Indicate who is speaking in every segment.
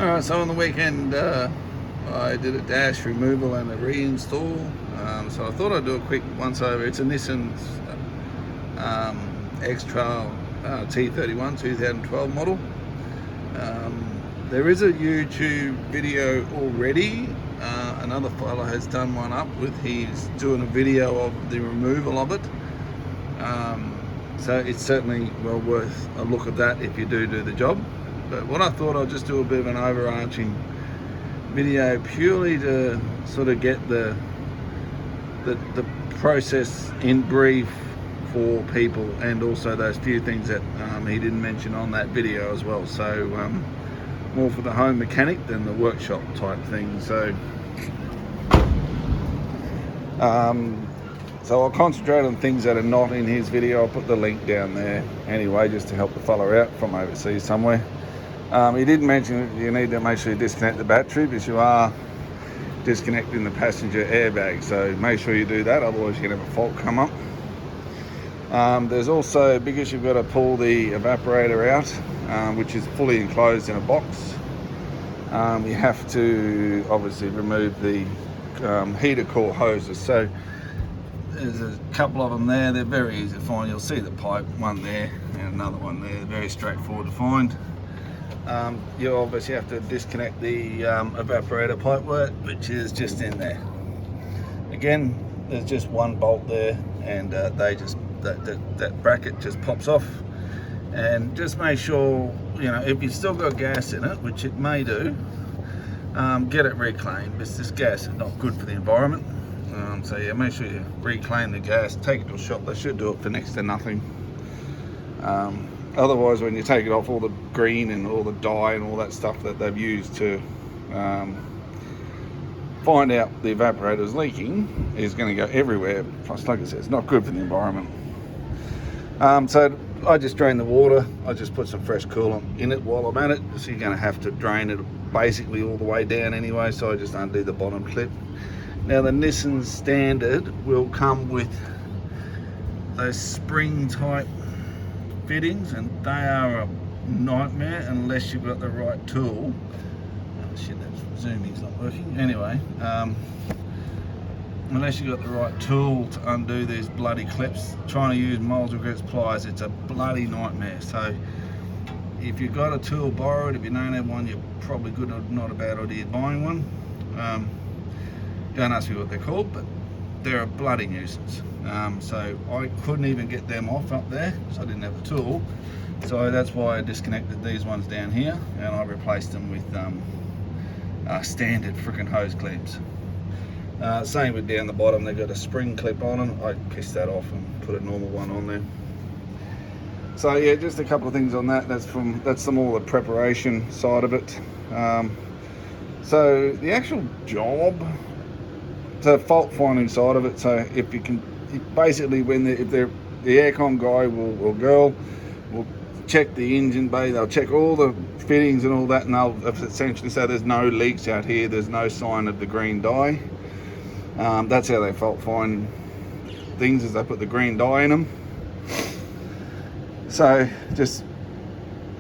Speaker 1: Alright, so on the weekend I did a dash removal and a reinstall. So I thought I'd do a quick once over. It's a Nissan xtrail T31 2012 model. There is a YouTube video already. Another fella has done one up with, he's doing a video of the removal of it. So it's certainly well worth a look at that if you do the job. But what I thought, I'll just do a bit of an overarching video purely to sort of get the process in brief for people, and also those few things that he didn't mention on that video as well. So more for the home mechanic than the workshop type thing. So so I'll concentrate on things that are not in his video. I'll put the link down there anyway, just to help the fella out from overseas somewhere. He did mention that you need to make sure you disconnect the battery, because you are disconnecting the passenger airbag. So make sure you do that, otherwise you're going to have a fault come up. There's also, because you've got to pull the evaporator out, which is fully enclosed in a box, you have to obviously remove the heater core hoses. So there's a couple of them there. They're very easy to find. You'll see the pipe, one there and another one there. Very straightforward to find. You obviously have to disconnect the evaporator pipework, which is just in there. Again, there's just one bolt there, and that bracket just pops off. And just make sure, you know, if you've still got gas in it, which it may do, get it reclaimed, because this gas is not good for the environment. So yeah, make sure you reclaim the gas, take it to a shop. They should do it for next to nothing. Otherwise, when you take it off, all the green and all the dye and all that stuff that they've used to find out the evaporator is leaking is going to go everywhere. Plus, like I said, it's not good for the environment. So I just drain the water. I just put some fresh coolant in it while I'm at it. So you're going to have to drain it basically all the way down anyway. So I just undo the bottom clip. Now the Nissan standard will come with those spring type fittings, and they are a nightmare unless you've got the right tool. Oh shit, that zooming's not working. Anyway, unless you've got the right tool to undo these bloody clips, trying to use moles and grits pliers, it's a bloody nightmare. So if you've got a tool, borrow it. If you don't have one, you're probably good or not a bad idea buying one. Don't ask me what they're called, but they're a bloody nuisance. So I couldn't even get them off up there because I didn't have a tool. So that's why I disconnected these ones down here, and I replaced them with standard freaking hose clips. Same with down the bottom, they've got a spring clip on them. I pissed that off and put a normal one on there. So yeah, just a couple of things on that. That's some more the preparation side of it. So the actual job, the fault finding side of it. So if you can, basically if the aircon guy or girl will check the engine bay, they'll check all the fittings and all that, and they'll essentially say there's no leaks out here, there's no sign of the green dye. That's how they fault find things, is they put the green dye in them. So just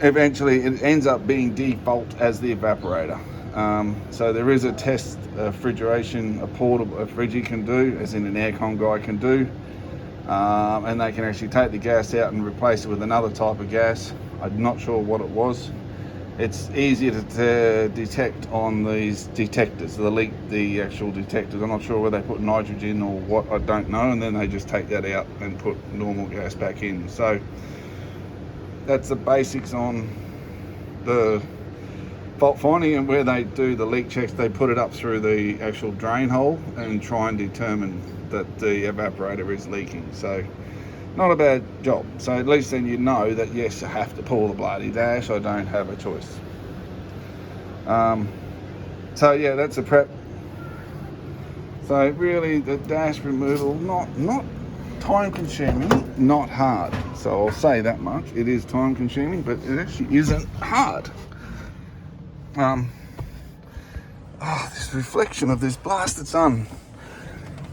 Speaker 1: eventually it ends up being default as the evaporator. So there is a test refrigeration, a fridgie can do, as in an aircon guy can do, and they can actually take the gas out and replace it with another type of gas. I'm not sure what it was. It's easier to detect on these detectors, the actual detectors. I'm not sure where they put nitrogen or what, I don't know, and then they just take that out and put normal gas back in. So that's the basics on the fault finding. And where they do the leak checks, they put it up through the actual drain hole and try and determine that the evaporator is leaking. So not a bad job. So at least then you know that yes, I have to pull the bloody dash, I don't have a choice. So yeah, that's a prep. So really the dash removal, not time consuming, not hard. So I'll say that much. It is time consuming, but it actually isn't hard. This reflection of this blasted sun.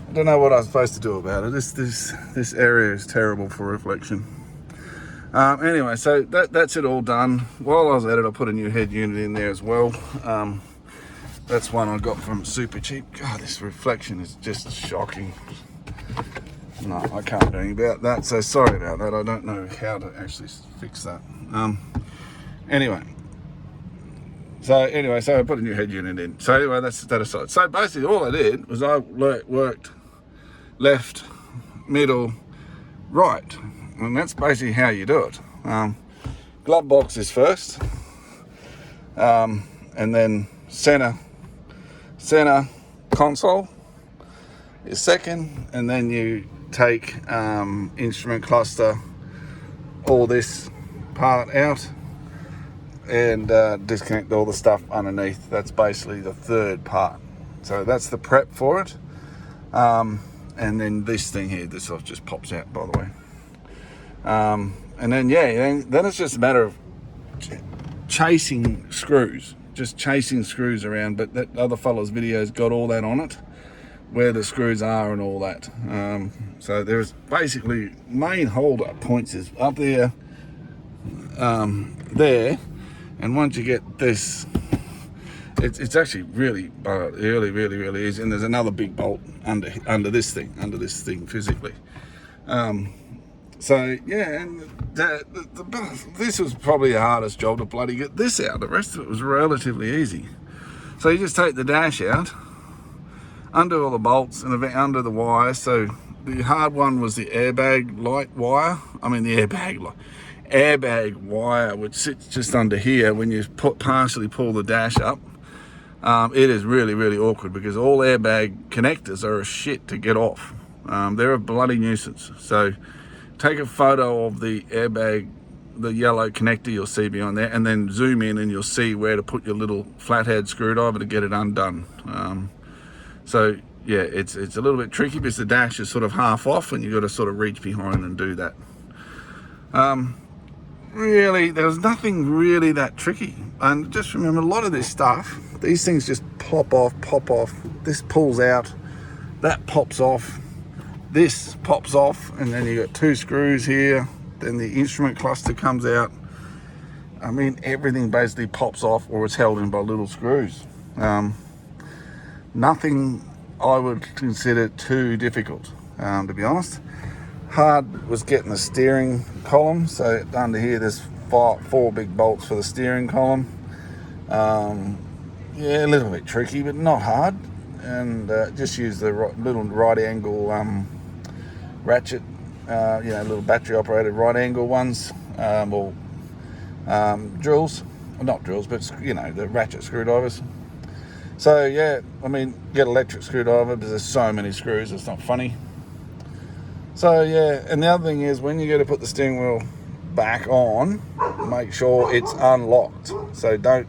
Speaker 1: I don't know what I'm supposed to do about it. This area is terrible for reflection. Anyway, so that's it all done. While I was at it, I put a new head unit in there as well. That's one I got from Super Cheap. God, this reflection is just shocking. No, I can't do anything about that, so sorry about that. I don't know how to actually fix that. Anyway, so I put a new head unit in. So anyway, that's that aside. So basically all I did was I worked left, middle, right. And that's basically how you do it. Glove box is first, and then center console is second, and then you take instrument cluster, all this part out, and disconnect all the stuff underneath. That's basically the third part. So that's the prep for it. And then this thing here, this stuff just pops out, by the way. And then then it's just a matter of chasing screws, around. But that other fellow's video's got all that on it, where the screws are and all that. So there's basically main holder points is up there, there, and once you get this, it's actually really really easy. And there's another big bolt under this thing physically. So yeah, and this was probably the hardest job to bloody get this out. The rest of it was relatively easy. So you just take the dash out, undo all the bolts and under the wire. So the hard one was the airbag light wire. I mean the airbag wire, which sits just under here. When you partially pull the dash up, it is really awkward because all airbag connectors are a shit to get off. They're a bloody nuisance. So take a photo of the airbag, the yellow connector you'll see behind there, and then zoom in and you'll see where to put your little flathead screwdriver to get it undone. So yeah, it's a little bit tricky because the dash is sort of half off and you've got to sort of reach behind and do that. Really, there was nothing really that tricky. And just remember, a lot of this stuff, these things just pop off. This pulls out, that pops off, this pops off, and then you got two screws here, then the instrument cluster comes out. I mean, everything basically pops off or it's held in by little screws. Nothing I would consider too difficult, to be honest. Hard was getting the steering column. So under here there's four big bolts for the steering column. Yeah, a little bit tricky, but not hard. And just use the little right angle ratchet, little battery operated right angle ones, or drills, not drills, but the ratchet screwdrivers. So yeah, I mean, get electric screwdriver because there's so many screws, it's not funny. So yeah, and the other thing is when you go to put the steering wheel back on, make sure it's unlocked. So don't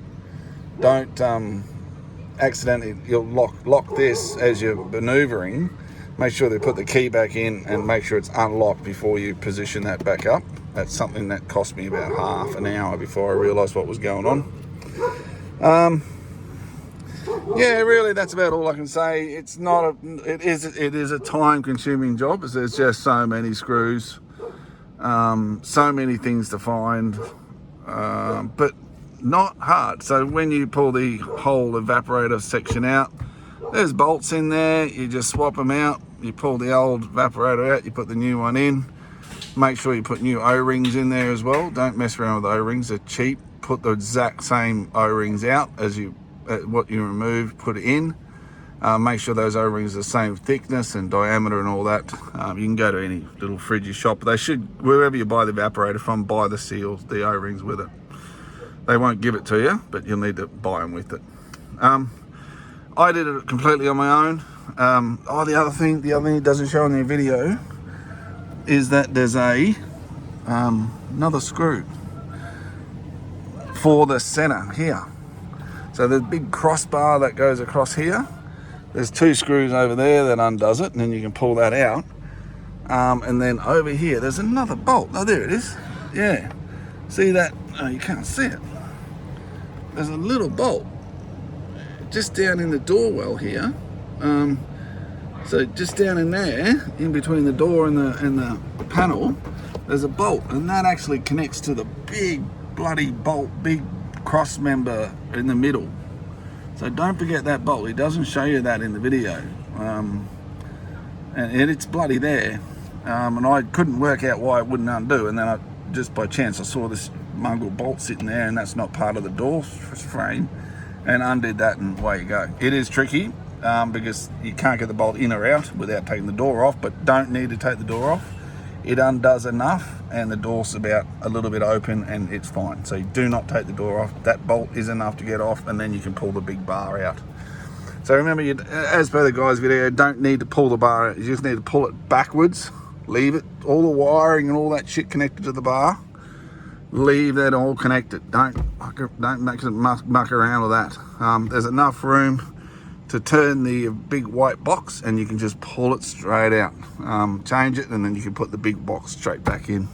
Speaker 1: accidentally, you'll lock this as you're maneuvering. Make sure they put the key back in and make sure it's unlocked before you position that back up. That's something that cost me about half an hour before I realised what was going on. Yeah, really, that's about all I can say. It is a time-consuming job, because there's just so many screws, so many things to find, but not hard. So when you pull the whole evaporator section out, there's bolts in there. You just swap them out. You pull the old evaporator out. You put the new one in. Make sure you put new O-rings in there as well. Don't mess around with O-rings. They're cheap. Put the exact same O-rings out as what you remove, put it in. Make sure those O-rings are the same thickness and diameter and all that. You can go to any little fridgy shop. They should, wherever you buy the evaporator from, buy the seals, the O-rings with it. They won't give it to you, but you'll need to buy them with it. I did it completely on my own. The other thing it doesn't show in the video is that there's another screw for the center here. So the big crossbar that goes across here, there's two screws over there that undoes it, and then you can pull that out. And then over here, there's another bolt. Oh, there it is. Yeah. See that? Oh, you can't see it. There's a little bolt just down in the door well here. So just down in there, in between the door and the panel, there's a bolt, and that actually connects to the big bloody bolt, big cross member in the middle. So don't forget that bolt. It doesn't show you that in the video, and it's bloody there. And I couldn't work out why it wouldn't undo, and then just by chance I saw this mongrel bolt sitting there, and that's not part of the door frame, and undid that, and away you go. It is tricky because you can't get the bolt in or out without taking the door off, but don't need to take the door off. It undoes enough, and the door's about a little bit open, and it's fine. So you do not take the door off. That bolt is enough to get off, and then you can pull the big bar out. So remember, as per the guy's video, don't need to pull the bar out. You just need to pull it backwards. Leave it, all the wiring and all that shit connected to the bar. Leave that all connected. Don't make it muck around with that. There's enough room to turn the big white box, and you can just pull it straight out. Change it, and then you can put the big box straight back in.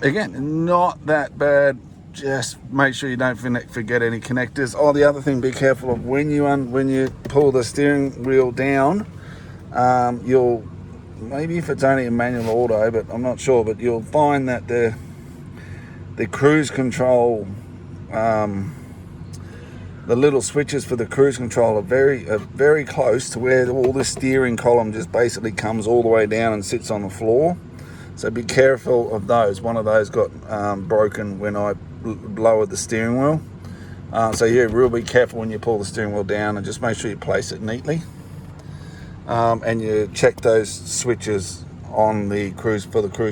Speaker 1: Again, not that bad. Just make sure you don't forget any connectors. Oh, the other thing, be careful of when you pull the steering wheel down. You'll, maybe if it's only a manual auto, but I'm not sure, but you'll find that the cruise control, the little switches for the cruise control are very close to where all the steering column just basically comes all the way down and sits on the floor. So be careful of those. One of those got broken when I lowered the steering wheel. So yeah, really be careful when you pull the steering wheel down, and just make sure you place it neatly. And you check those switches on the cruise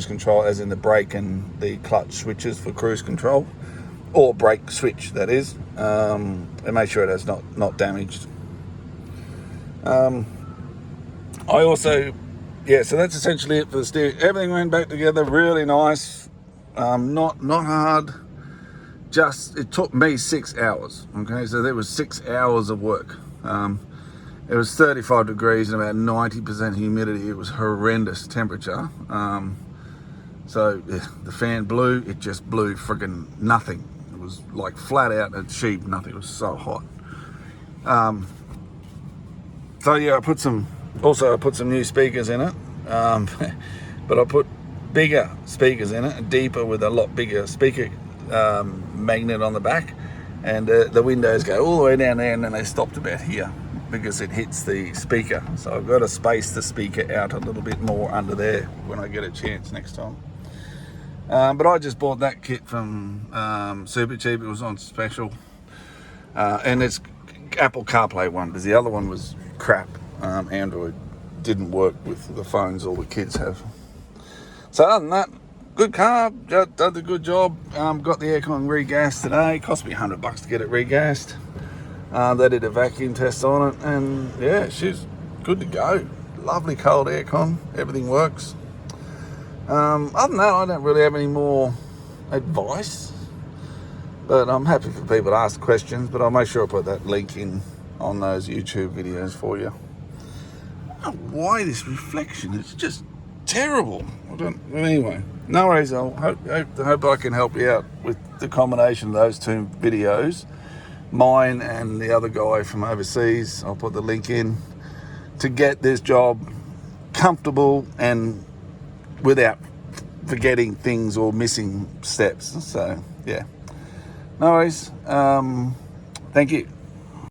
Speaker 1: control, as in the brake and the clutch switches for cruise control, or brake switch, that is, and make sure it is not damaged. I also, yeah, so that's essentially it for the steering. Everything went back together really nice. Not hard. Just, it took me 6 hours. Okay, so there was 6 hours of work. It was 35 degrees and about 90% humidity. It was horrendous temperature. So the fan blew. It just blew friggin' nothing. It was like flat out at sheep, nothing. It was so hot. So yeah, I put some new speakers in it. But I put bigger speakers in it, deeper, with a lot bigger speaker magnet on the back. And the windows go all the way down there, and then they stopped about here, because it hits the speaker. So I've got to space the speaker out a little bit more under there when I get a chance next time. But I just bought that kit from Super Cheap. It was on special. And it's Apple CarPlay one, because the other one was crap. Android didn't work with the phones all the kids have. So other than that, good car, done a good job. Got the aircon regassed today. Cost me $100 to get it regassed. They did a vacuum test on it, and yeah, she's good to go. Lovely cold aircon, everything works. Other than that, I don't really have any more advice, but I'm happy for people to ask questions, but I'll make sure I put that link in on those YouTube videos for you. I don't know why this reflection, it's just terrible. Anyway, no worries. I hope I can help you out with the combination of those two videos, mine and the other guy from overseas. I'll put the link in to get this job comfortable and without forgetting things or missing steps. So yeah, no worries. Thank you.